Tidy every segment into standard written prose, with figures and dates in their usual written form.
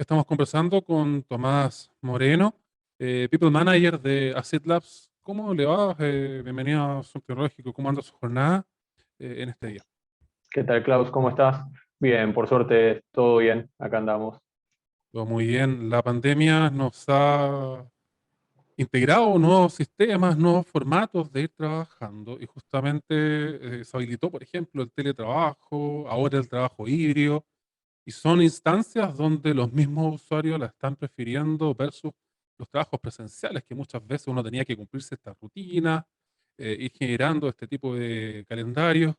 Estamos conversando con Tomás Moreno, People Manager de Acid Labs. ¿Cómo le va? Bienvenido a Zoom Tecnológico. ¿Cómo anda su jornada en este día? ¿Qué tal, Klaus? ¿Cómo estás? Bien, por suerte, todo bien. Acá andamos. Todo muy bien. La pandemia nos ha integrado nuevos sistemas, nuevos formatos de ir trabajando y justamente se habilitó, por ejemplo, el teletrabajo, ahora el trabajo híbrido. Y son instancias donde los mismos usuarios la están prefiriendo versus los trabajos presenciales, que muchas veces uno tenía que cumplirse esta rutina, ir generando este tipo de calendarios.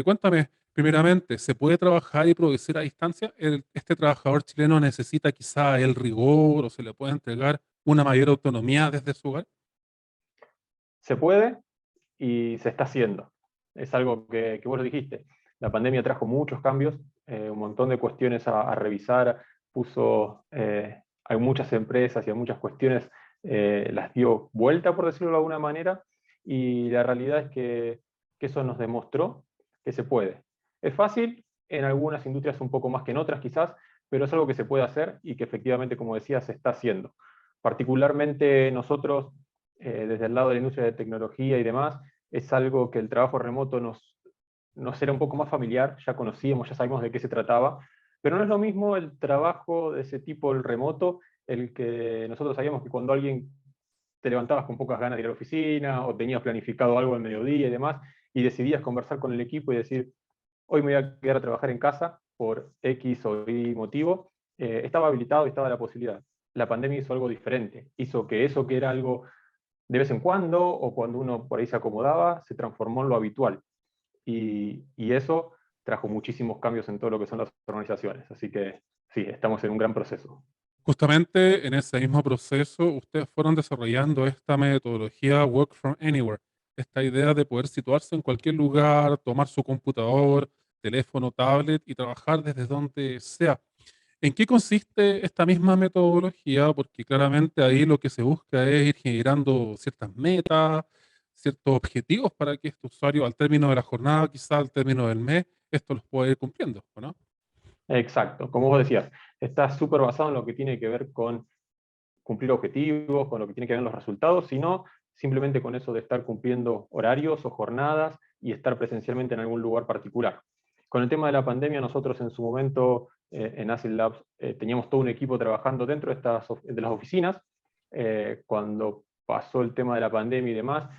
Cuéntame, primeramente, ¿se puede trabajar y producir a distancia? ¿Este trabajador chileno necesita quizá el rigor o se le puede entregar una mayor autonomía desde su hogar? Se puede y se está haciendo. Es algo que vos lo dijiste. La pandemia trajo muchos cambios, un montón de cuestiones a revisar, puso a muchas empresas y a muchas cuestiones, las dio vuelta, por decirlo de alguna manera, y la realidad es que eso nos demostró que se puede. Es fácil, en algunas industrias un poco más que en otras quizás, pero es algo que se puede hacer y que efectivamente, como decía, se está haciendo. Particularmente nosotros, desde el lado de la industria de tecnología y demás, es algo que el trabajo remoto nos era un poco más familiar, ya conocíamos, ya sabíamos de qué se trataba, pero no es lo mismo el trabajo de ese tipo, el remoto, el que nosotros sabíamos que cuando alguien te levantabas con pocas ganas de ir a la oficina o tenías planificado algo al mediodía y demás, y decidías conversar con el equipo y decir, hoy me voy a quedar a trabajar en casa por X o Y motivo, estaba habilitado y estaba la posibilidad. La pandemia hizo algo diferente, hizo que eso que era algo de vez en cuando o cuando uno por ahí se acomodaba, se transformó en lo habitual. Y eso trajo muchísimos cambios en todo lo que son las organizaciones. Así que sí, estamos en un gran proceso. Justamente en ese mismo proceso, ustedes fueron desarrollando esta metodología Work from Anywhere, esta idea de poder situarse en cualquier lugar, tomar su computador, teléfono, tablet y trabajar desde donde sea. ¿En qué consiste esta misma metodología? Porque claramente ahí lo que se busca es ir generando ciertas metas, ciertos objetivos para que este usuario al término de la jornada, quizá al término del mes, esto los pueda ir cumpliendo, ¿o no? Exacto, como vos decías, está súper basado en lo que tiene que ver con cumplir objetivos, con lo que tiene que ver en los resultados, sino simplemente con eso de estar cumpliendo horarios o jornadas y estar presencialmente en algún lugar particular. Con el tema de la pandemia, nosotros en su momento en Acid Labs teníamos todo un equipo trabajando dentro de las oficinas. Cuando pasó el tema de la pandemia y demás,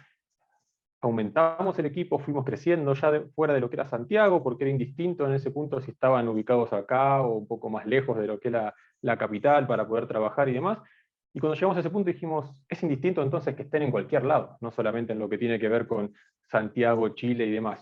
aumentamos el equipo, fuimos creciendo ya fuera de lo que era Santiago, porque era indistinto en ese punto si estaban ubicados acá o un poco más lejos de lo que era la capital para poder trabajar y demás. Y cuando llegamos a ese punto dijimos, es indistinto entonces que estén en cualquier lado, no solamente en lo que tiene que ver con Santiago, Chile y demás.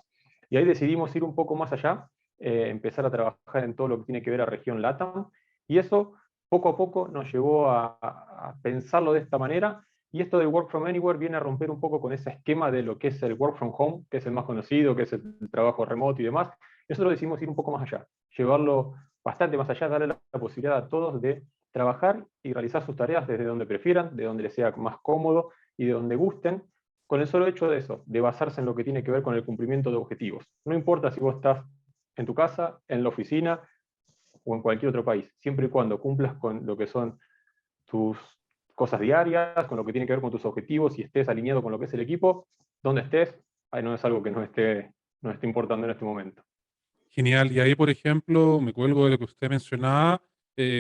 Y ahí decidimos ir un poco más allá, empezar a trabajar en todo lo que tiene que ver a región LATAM, y eso poco a poco nos llevó a pensarlo de esta manera, y esto del work from anywhere viene a romper un poco con ese esquema de lo que es el work from home, que es el más conocido, que es el trabajo remoto y demás. Nosotros decidimos ir un poco más allá, llevarlo bastante más allá, darle la posibilidad a todos de trabajar y realizar sus tareas desde donde prefieran, de donde les sea más cómodo y de donde gusten, con el solo hecho de eso, de basarse en lo que tiene que ver con el cumplimiento de objetivos. No importa si vos estás en tu casa, en la oficina o en cualquier otro país, siempre y cuando cumplas con lo que son tus cosas diarias, con lo que tiene que ver con tus objetivos y estés alineado con lo que es el equipo, donde estés, ahí no es algo que no esté importando en este momento. Genial. Y ahí, por ejemplo, me cuelgo de lo que usted mencionaba.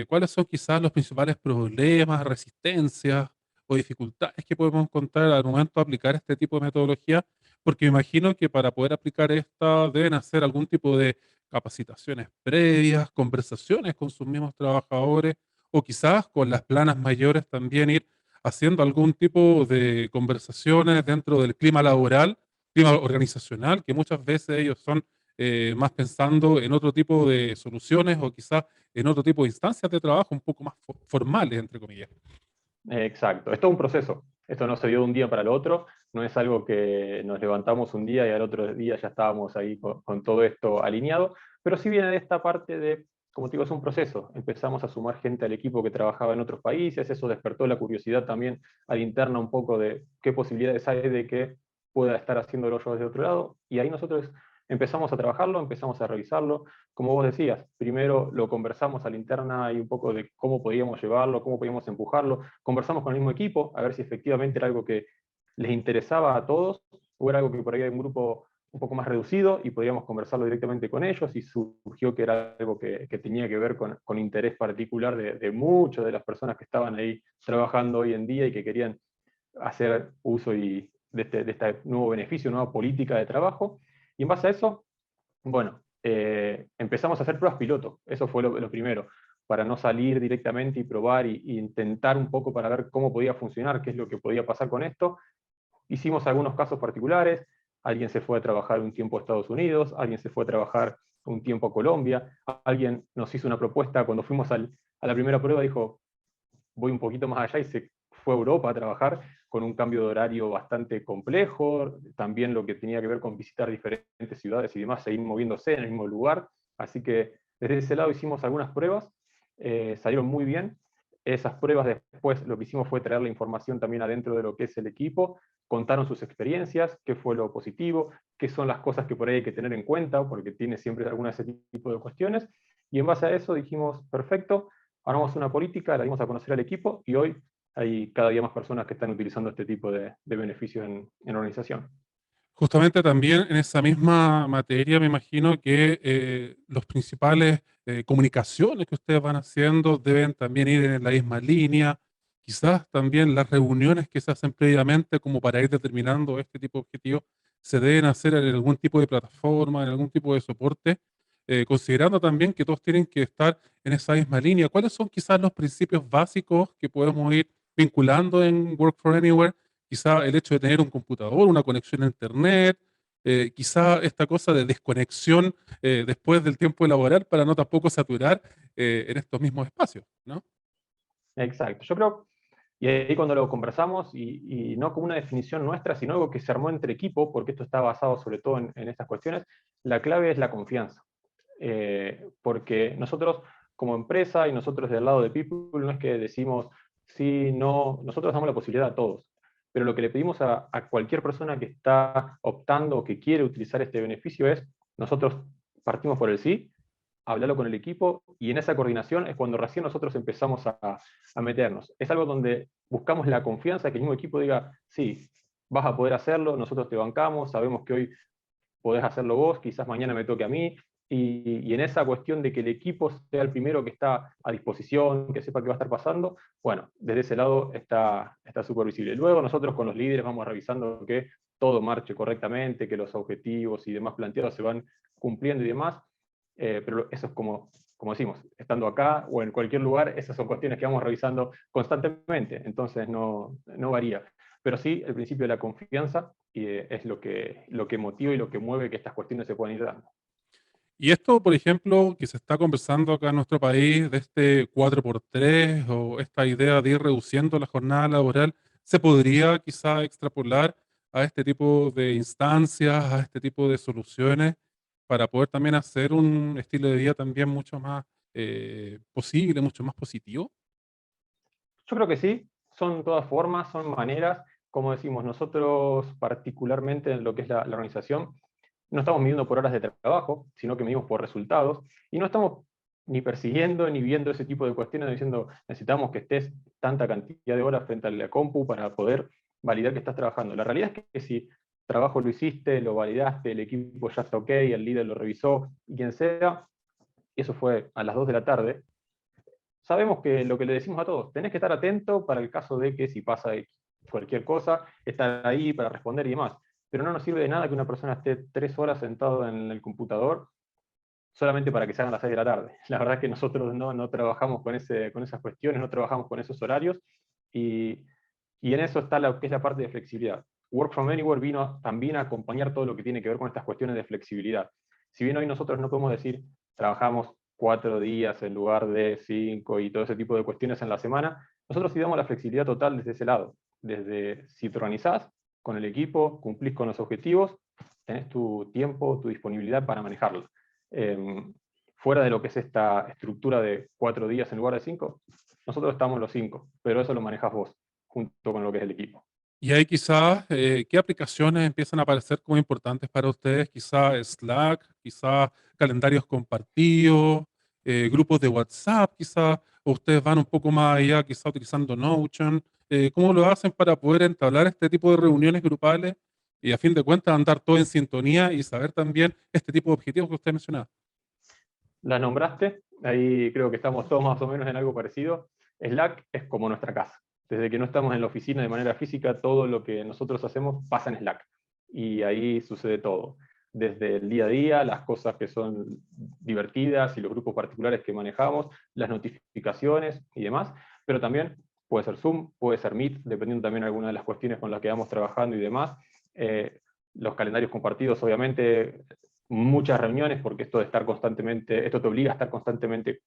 ¿Cuáles son quizás los principales problemas, resistencias o dificultades que podemos encontrar al momento de aplicar este tipo de metodología? Porque me imagino que para poder aplicar esta deben hacer algún tipo de capacitaciones previas, conversaciones con sus mismos trabajadores o quizás con las planas mayores también ir haciendo algún tipo de conversaciones dentro del clima laboral, clima organizacional, que muchas veces ellos son más pensando en otro tipo de soluciones o quizás en otro tipo de instancias de trabajo un poco más formales, entre comillas. Exacto, es todo un proceso. Esto no se dio de un día para el otro, no es algo que nos levantamos un día y al otro día ya estábamos ahí con todo esto alineado, pero sí viene de esta parte de, como te digo, es un proceso. Empezamos a sumar gente al equipo que trabajaba en otros países, eso despertó la curiosidad también al interna un poco de qué posibilidades hay de que pueda estar haciéndolo yo desde otro lado, y ahí nosotros empezamos a trabajarlo, empezamos a revisarlo. Como vos decías, primero lo conversamos a la interna y un poco de cómo podíamos llevarlo, cómo podíamos empujarlo. Conversamos con el mismo equipo a ver si efectivamente era algo que les interesaba a todos, o era algo que por ahí hay un grupo un poco más reducido y podíamos conversarlo directamente con ellos, y surgió que era algo que tenía que ver con interés particular de muchas de las personas que estaban ahí trabajando hoy en día y que querían hacer uso de este nuevo beneficio, nueva política de trabajo. Y en base a eso, bueno, empezamos a hacer pruebas piloto. Eso fue lo primero, para no salir directamente y probar y intentar un poco para ver cómo podía funcionar, qué es lo que podía pasar con esto. Hicimos algunos casos particulares, alguien se fue a trabajar un tiempo a Estados Unidos, alguien se fue a trabajar un tiempo a Colombia, alguien nos hizo una propuesta cuando fuimos a la primera prueba, dijo, voy un poquito más allá, y se fue a Europa a trabajar con un cambio de horario bastante complejo, también lo que tenía que ver con visitar diferentes ciudades y demás, seguir moviéndose en el mismo lugar. Así que desde ese lado hicimos algunas pruebas, salieron muy bien. Esas pruebas después lo que hicimos fue traer la información también adentro de lo que es el equipo, contaron sus experiencias, qué fue lo positivo, qué son las cosas que por ahí hay que tener en cuenta, porque tiene siempre alguna de ese tipo de cuestiones, y en base a eso dijimos, perfecto, armamos una política, la dimos a conocer al equipo, y hoy hay cada día más personas que están utilizando este tipo de beneficios en la organización. Justamente también en esa misma materia me imagino que los principales comunicaciones que ustedes van haciendo deben también ir en la misma línea, quizás también las reuniones que se hacen previamente como para ir determinando este tipo de objetivos se deben hacer en algún tipo de plataforma, en algún tipo de soporte, considerando también que todos tienen que estar en esa misma línea. ¿Cuáles son quizás los principios básicos que podemos ir vinculando en Work for Anywhere? Quizá el hecho de tener un computador, una conexión a internet, quizá esta cosa de desconexión después del tiempo laboral para no tampoco saturar en estos mismos espacios, ¿no? Exacto. Yo creo, y ahí cuando lo conversamos, y no como una definición nuestra, sino algo que se armó entre equipo, porque esto está basado sobre todo en estas cuestiones, la clave es la confianza. Porque nosotros como empresa y nosotros del lado de People no es que decimos, sí, no, nosotros damos la posibilidad a todos, pero lo que le pedimos a cualquier persona que está optando o que quiere utilizar este beneficio es, nosotros partimos por el sí, hablarlo con el equipo, y en esa coordinación es cuando recién nosotros empezamos a meternos. Es algo donde buscamos la confianza, que el mismo equipo diga, sí, vas a poder hacerlo, nosotros te bancamos, sabemos que hoy podés hacerlo vos, quizás mañana me toque a mí, y en esa cuestión de que el equipo sea el primero que está a disposición, que sepa qué va a estar pasando, bueno, desde ese lado está súper visible. Luego nosotros con los líderes vamos revisando que todo marche correctamente, que los objetivos y demás planteados se van cumpliendo y demás, pero eso es como decimos, estando acá o en cualquier lugar, esas son cuestiones que vamos revisando constantemente, entonces no varía. Pero sí, el principio de la confianza es lo que motiva y lo que mueve que estas cuestiones se puedan ir dando. Y esto, por ejemplo, que se está conversando acá en nuestro país de este 4x3 o esta idea de ir reduciendo la jornada laboral, ¿se podría quizá extrapolar a este tipo de instancias, a este tipo de soluciones, para poder también hacer un estilo de vida también mucho más posible, mucho más positivo? Yo creo que sí, son todas formas, son maneras, como decimos, nosotros particularmente en lo que es la organización, no estamos midiendo por horas de trabajo, sino que medimos por resultados, y no estamos ni persiguiendo ni viendo ese tipo de cuestiones diciendo necesitamos que estés tanta cantidad de horas frente a la compu para poder validar que estás trabajando. La realidad es que si trabajo lo hiciste, lo validaste, el equipo ya está ok, el líder lo revisó, y quien sea, y eso fue a las 2 de la tarde, sabemos que lo que le decimos a todos, tenés que estar atento para el caso de que si pasa cualquier cosa, estar ahí para responder y demás. Pero no nos sirve de nada que una persona esté 3 horas sentado en el computador solamente para que se hagan las 6 de la tarde. La verdad es que nosotros no trabajamos con esas cuestiones, no trabajamos con esos horarios, y, y en eso está lo que es la parte de flexibilidad. Work from Anywhere vino también a acompañar todo lo que tiene que ver con estas cuestiones de flexibilidad. Si bien hoy nosotros no podemos decir trabajamos 4 días en lugar de 5 y todo ese tipo de cuestiones en la semana, nosotros sí damos la flexibilidad total desde ese lado. Desde si te organizás con el equipo, cumplís con los objetivos, tenés tu tiempo, tu disponibilidad para manejarlo. Fuera de lo que es esta estructura de 4 días en lugar de 5, nosotros estamos los 5, pero eso lo manejas vos, junto con lo que es el equipo. Y ahí quizás, ¿qué aplicaciones empiezan a aparecer como importantes para ustedes? Quizás Slack, quizás calendarios compartidos, grupos de WhatsApp, quizás, o ustedes van un poco más allá, quizás utilizando Notion. ¿Cómo lo hacen para poder entablar este tipo de reuniones grupales y a fin de cuentas andar todo en sintonía y saber también este tipo de objetivos que usted mencionaba? La nombraste, ahí creo que estamos todos más o menos en algo parecido. Slack es como nuestra casa. Desde que no estamos en la oficina de manera física, todo lo que nosotros hacemos pasa en Slack. Y ahí sucede todo. Desde el día a día, las cosas que son divertidas y los grupos particulares que manejamos, las notificaciones y demás, pero también puede ser Zoom, puede ser Meet, dependiendo también de algunas de las cuestiones con las que vamos trabajando y demás. Eh, los calendarios compartidos, obviamente, muchas reuniones, porque esto de estar constantemente, esto te obliga a estar constantemente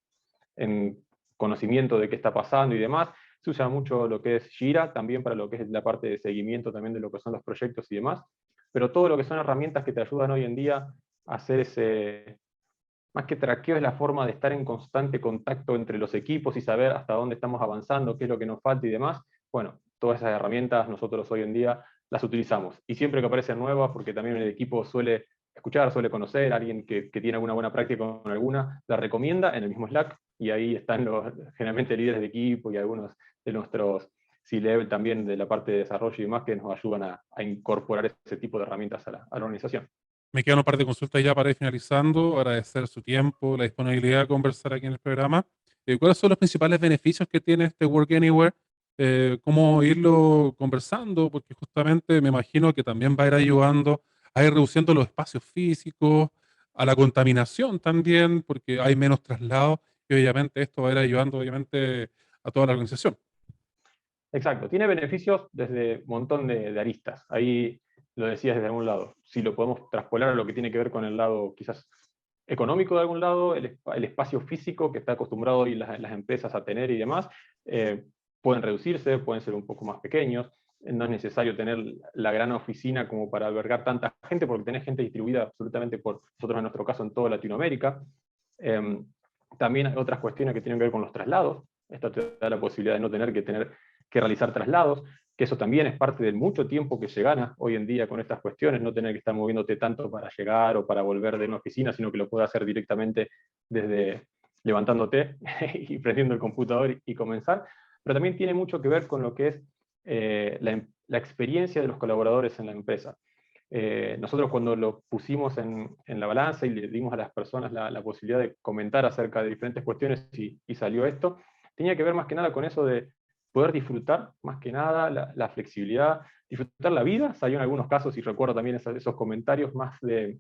en conocimiento de qué está pasando y demás. Se usa mucho lo que es Jira, también para lo que es la parte de seguimiento también de lo que son los proyectos y demás, pero todo lo que son herramientas que te ayudan hoy en día a hacer ese, más que traqueo, es la forma de estar en constante contacto entre los equipos y saber hasta dónde estamos avanzando, qué es lo que nos falta y demás. Bueno, todas esas herramientas nosotros hoy en día las utilizamos. Y siempre que aparecen nuevas, porque también el equipo suele escuchar, suele conocer a alguien que tiene alguna buena práctica con alguna, la recomienda en el mismo Slack, y ahí están los generalmente líderes de equipo y algunos de nuestros C-Level también de la parte de desarrollo y demás que nos ayudan a incorporar ese tipo de herramientas a la organización. Me quedan un par de consultas ya para ir finalizando. Agradecer su tiempo, la disponibilidad de conversar aquí en el programa. ¿Cuáles son los principales beneficios que tiene este Work Anywhere? ¿Cómo irlo conversando? Porque justamente me imagino que también va a ir ayudando a ir reduciendo los espacios físicos, a la contaminación también, porque hay menos traslados y obviamente esto va a ir ayudando obviamente a toda la organización. Exacto, tiene beneficios desde un montón de aristas. Ahí lo decías desde algún lado. Si lo podemos traspolar a lo que tiene que ver con el lado quizás económico de algún lado, el espacio físico que está acostumbrado hoy las empresas a tener y demás, eh, pueden reducirse, pueden ser un poco más pequeños. No es necesario tener la gran oficina como para albergar tanta gente, porque tenés gente distribuida absolutamente por nosotros, en nuestro caso, en toda Latinoamérica. Eh, También hay otras cuestiones que tienen que ver con los traslados. Esto te da la posibilidad de no tener que realizar traslados, que eso también es parte del mucho tiempo que se gana hoy en día con estas cuestiones, no tener que estar moviéndote tanto para llegar o para volver de una oficina, sino que lo puedes hacer directamente desde levantándote y prendiendo el computador y comenzar. Pero también tiene mucho que ver con lo que es la experiencia de los colaboradores en la empresa. Nosotros cuando lo pusimos en la balanza y le dimos a las personas la posibilidad de comentar acerca de diferentes cuestiones y salió esto, tenía que ver más que nada con eso de poder disfrutar, más que nada, la flexibilidad, disfrutar la vida. Salió en algunos casos, y recuerdo también esos comentarios más de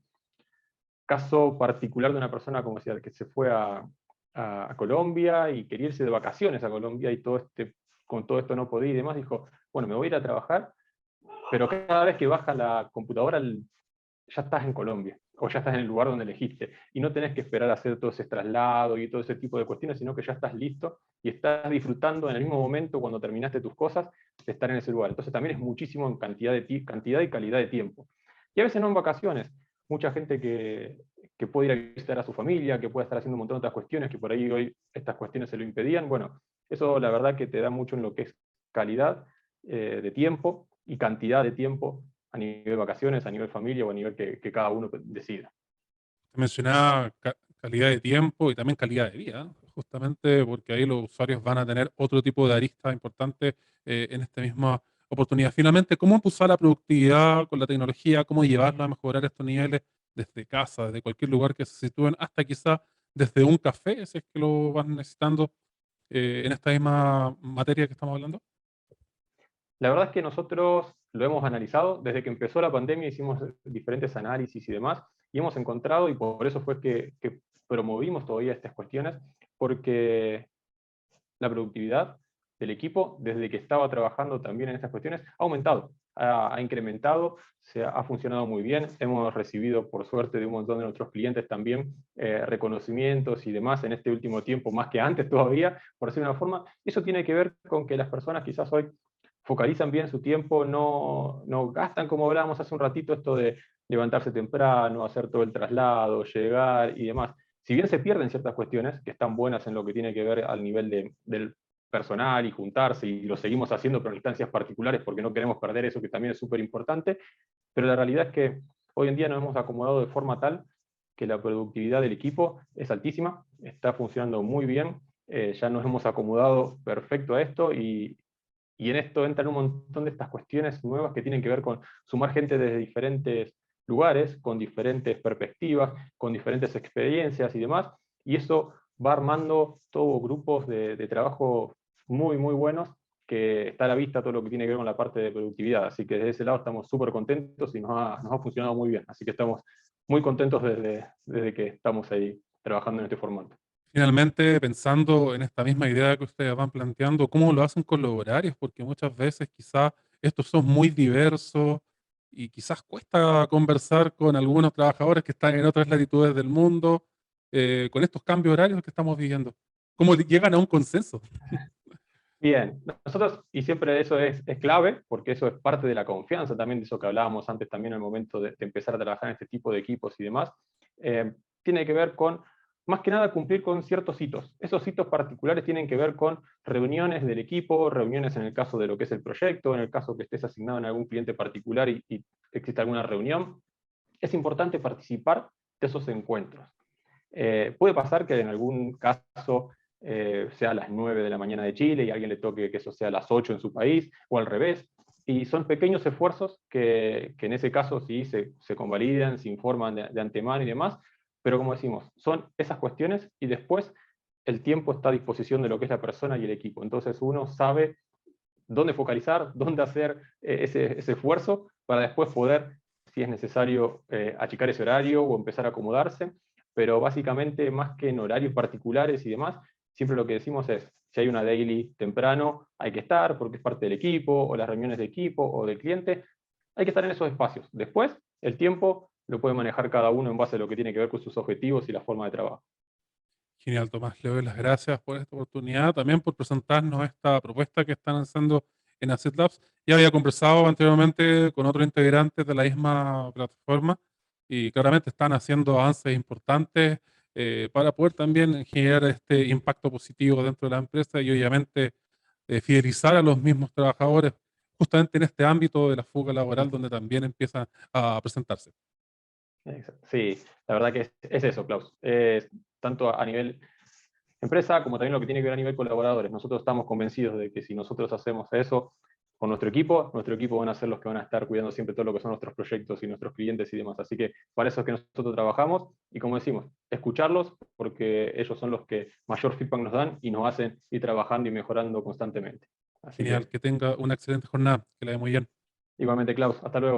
caso particular de una persona, como decía, que se fue a Colombia y quería irse de vacaciones a Colombia y con todo esto no podía y demás, dijo, bueno, me voy a ir a trabajar, pero cada vez que baja la computadora ya estás en Colombia, o ya estás en el lugar donde elegiste, y no tenés que esperar a hacer todo ese traslado y todo ese tipo de cuestiones, sino que ya estás listo y estás disfrutando en el mismo momento cuando terminaste tus cosas de estar en ese lugar. Entonces también es muchísimo en cantidad y calidad de tiempo. Y a veces no en vacaciones. Mucha gente que puede ir a visitar a su familia, que puede estar haciendo un montón de otras cuestiones, que por ahí hoy estas cuestiones se lo impedían. Bueno, eso la verdad que te da mucho en lo que es calidad de tiempo y cantidad de tiempo a nivel vacaciones, a nivel familia o a nivel que cada uno decida. Mencionaba calidad de tiempo y también calidad de vida, justamente porque ahí los usuarios van a tener otro tipo de aristas importantes en esta misma oportunidad. Finalmente, ¿cómo impulsar la productividad con la tecnología? ¿Cómo llevarlo a mejorar estos niveles desde casa, desde cualquier lugar que se sitúen, hasta quizá desde un café, si es que lo van necesitando en esta misma materia que estamos hablando? La verdad es que nosotros lo hemos analizado, desde que empezó la pandemia hicimos diferentes análisis y demás, y hemos encontrado, y por eso fue que promovimos todavía estas cuestiones, porque la productividad del equipo, desde que estaba trabajando también en estas cuestiones, ha aumentado, ha incrementado, ha funcionado muy bien. Hemos recibido, por suerte, de un montón de nuestros clientes también reconocimientos y demás en este último tiempo, más que antes todavía, por decir una forma. Eso tiene que ver con que las personas quizás hoy focalizan bien su tiempo, no gastan, como hablábamos hace un ratito, esto de levantarse temprano, hacer todo el traslado, llegar y demás. Si bien se pierden ciertas cuestiones que están buenas en lo que tiene que ver al nivel del personal y juntarse, y lo seguimos haciendo, pero en instancias particulares porque no queremos perder eso, que también es súper importante. Pero la realidad es que hoy en día nos hemos acomodado de forma tal que la productividad del equipo es altísima, está funcionando muy bien, ya nos hemos acomodado perfecto a esto, y en esto entran un montón de estas cuestiones nuevas que tienen que ver con sumar gente desde diferentes lugares, con diferentes perspectivas, con diferentes experiencias y demás, y eso va armando todos grupos de trabajo muy, muy buenos, que está a la vista todo lo que tiene que ver con la parte de productividad. Así que desde ese lado estamos súper contentos y nos ha funcionado muy bien. Así que estamos muy contentos desde que estamos ahí trabajando en este formato. Finalmente, pensando en esta misma idea que ustedes van planteando, ¿cómo lo hacen con los horarios? Porque muchas veces quizás estos son muy diversos y quizás cuesta conversar con algunos trabajadores que están en otras latitudes del mundo con estos cambios horarios que estamos viviendo. ¿Cómo llegan a un consenso? Bien, nosotros, y siempre eso es clave, porque eso es parte de la confianza también, de eso que hablábamos antes también al momento de empezar a trabajar en este tipo de equipos y demás, tiene que ver con, más que nada, cumplir con ciertos hitos. Esos hitos particulares tienen que ver con reuniones del equipo, reuniones en el caso de lo que es el proyecto, en el caso que estés asignado en algún cliente particular y existe alguna reunión. Es importante participar de esos encuentros. Puede pasar que en algún caso sea a las 9 de la mañana de Chile y a alguien le toque que eso sea a las 8 en su país, o al revés. Y son pequeños esfuerzos que en ese caso sí se convalidan, se informan de antemano y demás, pero como decimos, son esas cuestiones y después el tiempo está a disposición de lo que es la persona y el equipo. Entonces uno sabe dónde focalizar, dónde hacer ese esfuerzo para después poder, si es necesario, achicar ese horario o empezar a acomodarse. Pero básicamente, más que en horarios particulares y demás, siempre lo que decimos es, si hay una daily temprano, hay que estar porque es parte del equipo, o las reuniones de equipo o del cliente, hay que estar en esos espacios. Después, el tiempo lo puede manejar cada uno en base a lo que tiene que ver con sus objetivos y la forma de trabajo. Genial, Tomás. Le doy las gracias por esta oportunidad, también por presentarnos esta propuesta que están haciendo en Asset Labs. Ya había conversado anteriormente con otros integrantes de la misma plataforma y claramente están haciendo avances importantes para poder también generar este impacto positivo dentro de la empresa y obviamente fidelizar a los mismos trabajadores justamente en este ámbito de la fuga laboral donde también empiezan a presentarse. Sí, la verdad que es eso, Klaus. Es tanto a nivel empresa como también lo que tiene que ver a nivel colaboradores. Nosotros estamos convencidos de que si nosotros hacemos eso con nuestro equipo van a ser los que van a estar cuidando siempre todo lo que son nuestros proyectos y nuestros clientes y demás. Así que para eso es que nosotros trabajamos y, como decimos, escucharlos porque ellos son los que mayor feedback nos dan y nos hacen ir trabajando y mejorando constantemente. Así Genial, que que tenga una excelente jornada, que le vaya muy bien. igualmente, Klaus, hasta luego.